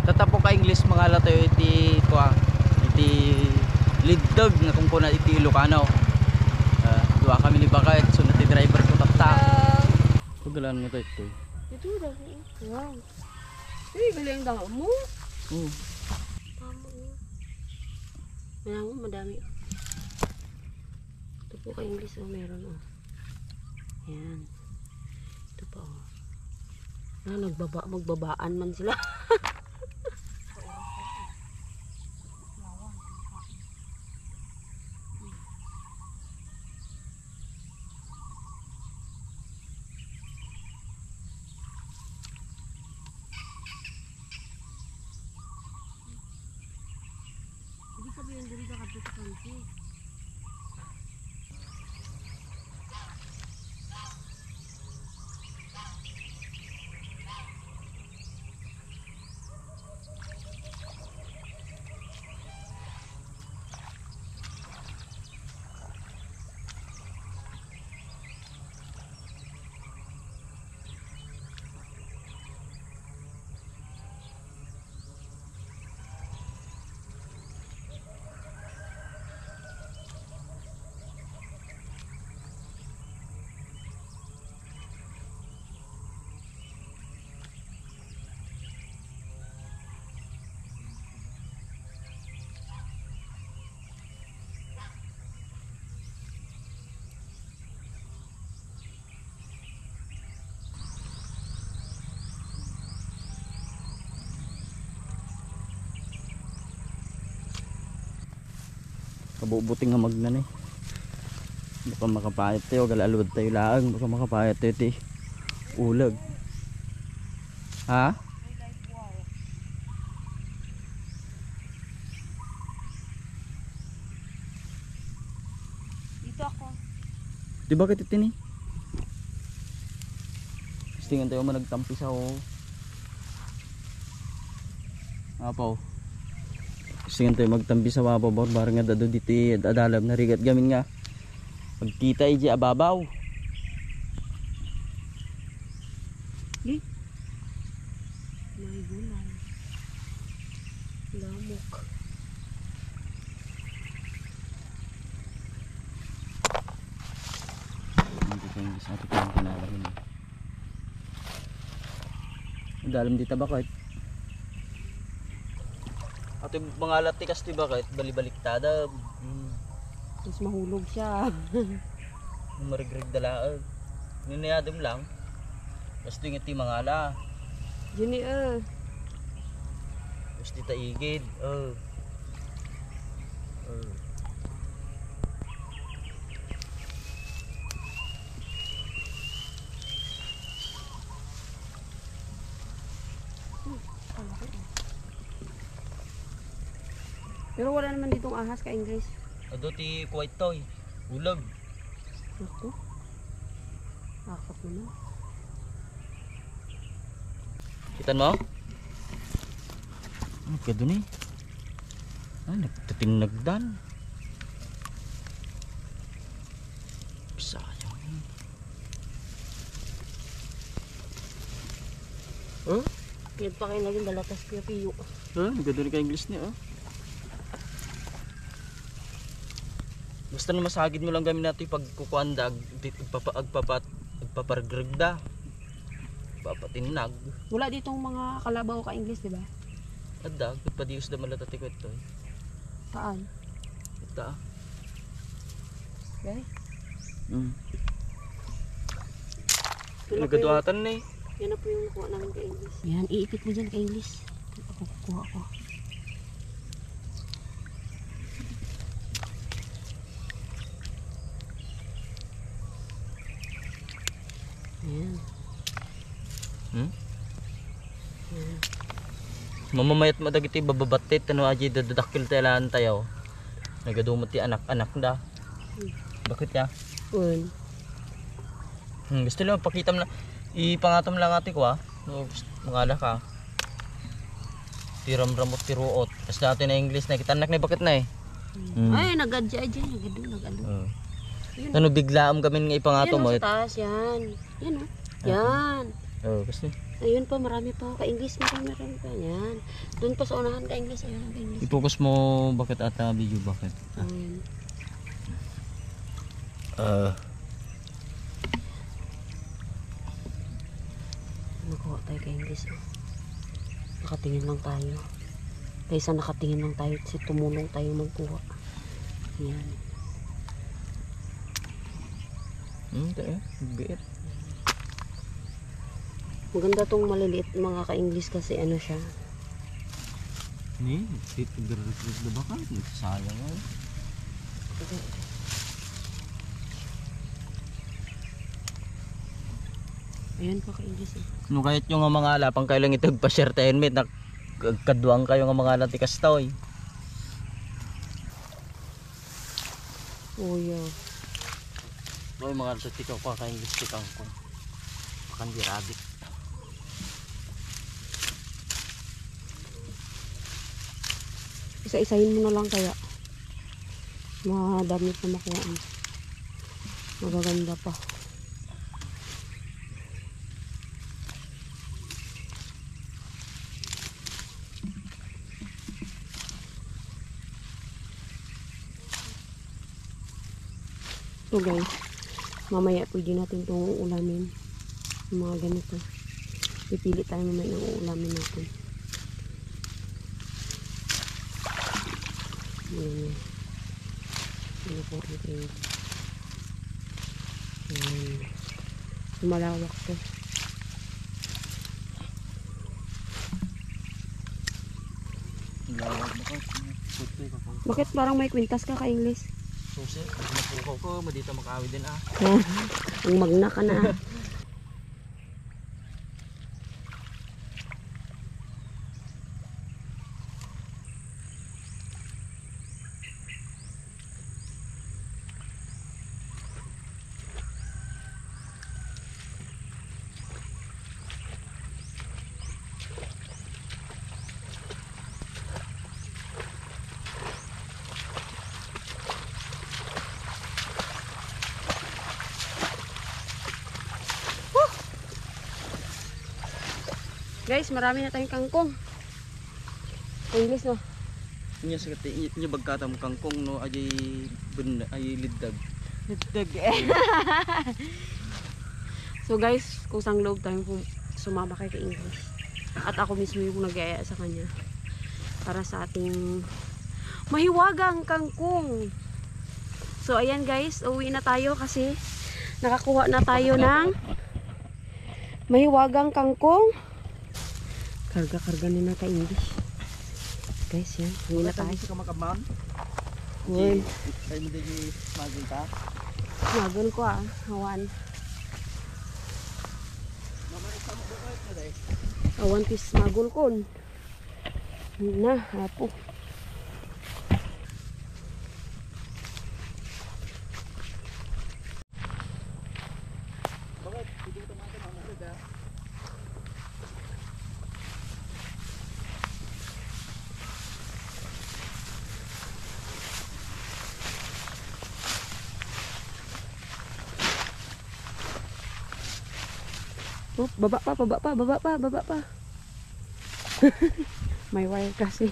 Tatapo ka English mga latoy iti kuha iti liddag nga kung kuna iti Ilocano. Dua kami ni bakit so nati driver ko tapta. Pagalan mo ito. Ito daw. Wow. Galing daw mo. Tama yun. Mayroon mo madami. Ito po kay English meron Yan. Ito pa magbabaan man sila. Hindi sabihin dito ka dito kanti. Kabubuting nga magnan baka makapayat tayo galalud tayo laang baka makapayat tayo ti ulag ha Dito ako. di ba ito ni tingnan tayo managtampi sa apaw tingnan tayo magtampi sa wabaw barang nga dado diti adalab na rigat gamin nga pagkita iji ababaw May gulay. Lamok. hindi ko yung isa ito yung kinalamin dalam dita bakit ato yung mga latikas ti bakit balibaliktad Mas mahulog siya. marigrig dalaan ninayadam lang basta yung iti mga ala Juni basta taigid Pero wala naman ditong ahas ka English. ado ti white toy ulag Ako. Akap naman. kitan mo kaya dun nagtatinagdan sayang Yan pa kayo naging dalatas piyo-piyo. ganda ka English niya basta na masagid mo lang gamit natin pagkukuandag agpapargrigda papatinag Wala ditong mga kalabaw ka English, di ba? adag padius da malatati ko ito Saan? ita Okay. nagaduatan na Yan na po yung nakuha namin ka English. Yan, iipit mo dyan ka English. Ako kukuha ko. Yan. mamamayat madagiti bababatit ano aji dadakil talaan tayo nagadumot ti anak-anak da bakit ya gusto lang pakita mo na ipangatom lang ati ko mangala ka tiram-ramot tiruot tas natin na English na kita anak na bakit na Ay, nagadya dyan. Nagado. ano biglaam kami nga ipangatom mo Yan o sa taas, yan. Yan o. Yan. kasi Ayun pa, marami pa. Ka-English, marami pa. Yan. Doon pa sa unahan ka-English. Ayun ang ka-English. I-focus mo bakit ata video bakit. Ayun. Nakuha tayo ka-English. Oh. Nakatingin lang tayo. Kaysa nakatingin lang tayo, tumulong tayo magkuha. Yan. Hindi biit. Maganda tong maliliit mga ka-English kasi ano siya. Ni, tigre-retrieve na ba ka? Sayang oh. Ayan pa ka-English eh. No kahit yung mga alapang kayo lang itag pa-share helmet na kaduang kayo nga mga natikas toy. Oh yeah. Boy mga tikaw ko ka-English tikaw ko. Kandi rabbit. Isa-isahin mo na lang kaya. Madami pa makuha. Magaganda pa. So guys, mamaya pwede natin itong ulamin. Yung mga ganito. Pipili tayo mamaya ng ulamin natin. Ayan. Ano po ito yun. Ayan. Malawak to. Lawak ba ka? Puti ka ko. Bakit parang may kwintas ka ka-English? Susi, napukaw ko, madito makawid din ah. Ang magna ka na. Guys, marami na tayong kangkong. English no? Nya sakit nya bagkatam kangkong no ajay benda ay liddag. Nagdag eh. So guys, kusang loob tayo sumama kay English. At ako mismo yung nag-aya sa kanya. Para sa ating mahiwagang kangkong. So ayan guys, uwi na tayo kasi nakakuha na tayo ng mahiwagang kangkong. Karga-karga na ka English. Guys, yan. Uwi na tayo. Sa kamakaman. Uy. Ay hindi magin ta. Magun ko ah. Hawan. Awan pis magul kon. Na, hapo. Bakit? Hindi ko tumato ang nalga. Oh, baba pa. May wire kasi.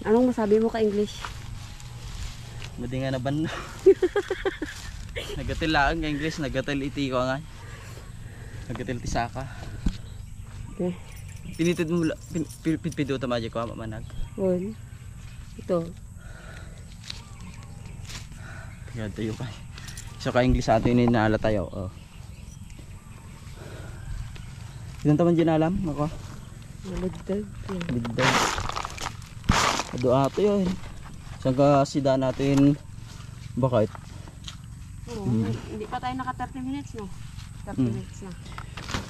Anong masabi mo ka English? Madi nga na ban. Nagatil lang nga English, nagatil iti ko nga. Nagatil ti saka. Okay. Pinitid mo pido ta magic ko mamanag. Well, ito. Kaya tayo ka. So ka English sa atin ni naala tayo. Oh. Ilan taman din alam ako? Nalagdag. Bigdag. Doa to yun. Saan ka sida natin bakit? Oo, hindi pa tayo naka 30 minutes no? 30 minutes na.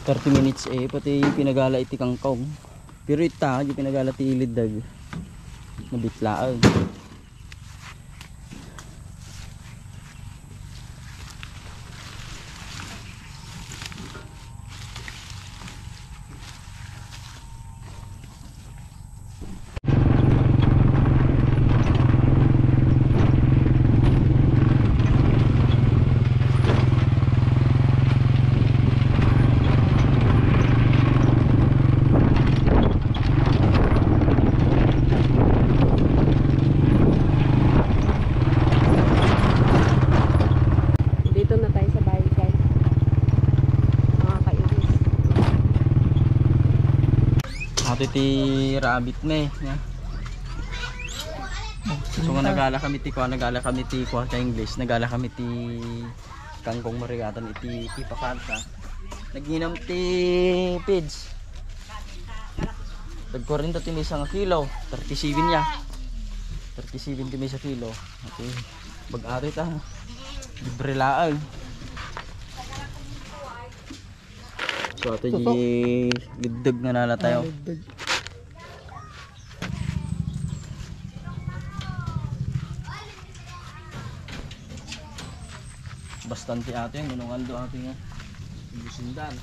30 minutes eh, pati pinagala iti kangkong. Pero ita, yung pinagala ti iliddag. Nabitlaan. Ato ti rabbit me. Yeah. So kung nagala kami ti kwa ka English, nagala kami ti kangkong marigatan iti pakanta. Naginam ti pids. Tagkurinto ti may isang kilo, 37 ya. 37 ti may sa kilo. Okay. Bag-ari ta. Libre laang. So ato di liddag na nala tayo. Bastante ato yung gunungan do ato nga. Busindan.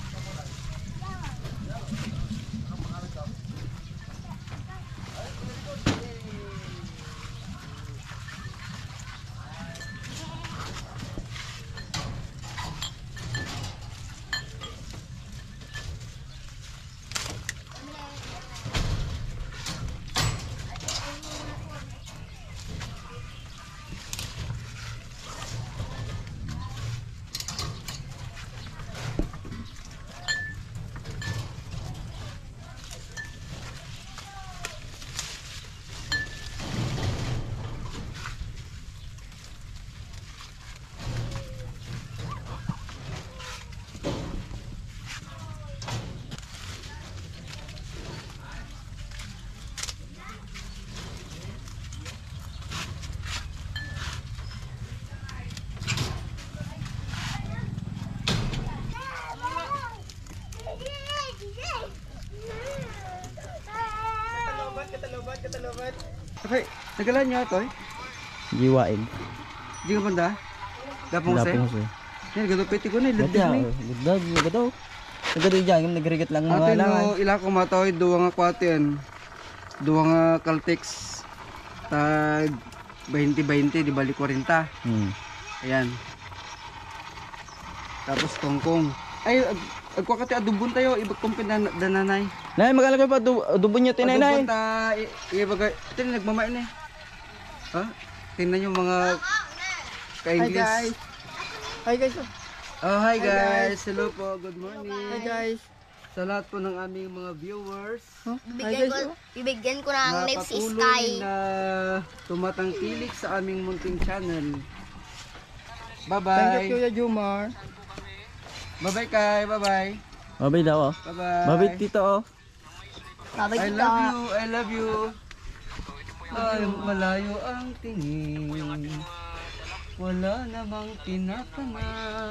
Okay, nagalan niyo ito eh. Giwain. Di ka banda? Lapong se? Lapong se. Yan, gadupiti ko na. Gati ah, guddag, gadaw. Nagado dyan, nagrigat lang mga Atin langan. no, ila ko matoy, duwa nga kwatin. Duwa nga Caltex. Tag 20-20, di bali 40. Ayan. Tapos tongkong. Ay, agkwa kati adubon tayo, ibag kumpin na dananay. Nay, magala ko pa dubo niyo tinay nay. Adubon ta, ibagay, tin nagmamain eh. Ha? Tingnan yung mga ka-English. Hi guys. Oh, hi guys. Hello po. Good morning. Hi guys. Sa lahat po ng aming mga viewers Bibigyan ko ng na next patuloy sky. na tumatangkilik sa aming munting channel. Thank you Bye-bye. Kuya Jumar. Bye-bye Kai. Bye-bye. Mabay daw oh. Bye-bye. Mabay tito oh. Babay I kita. love you. I love you. Ay, malayo ang tingin. Wala namang tinatanaw.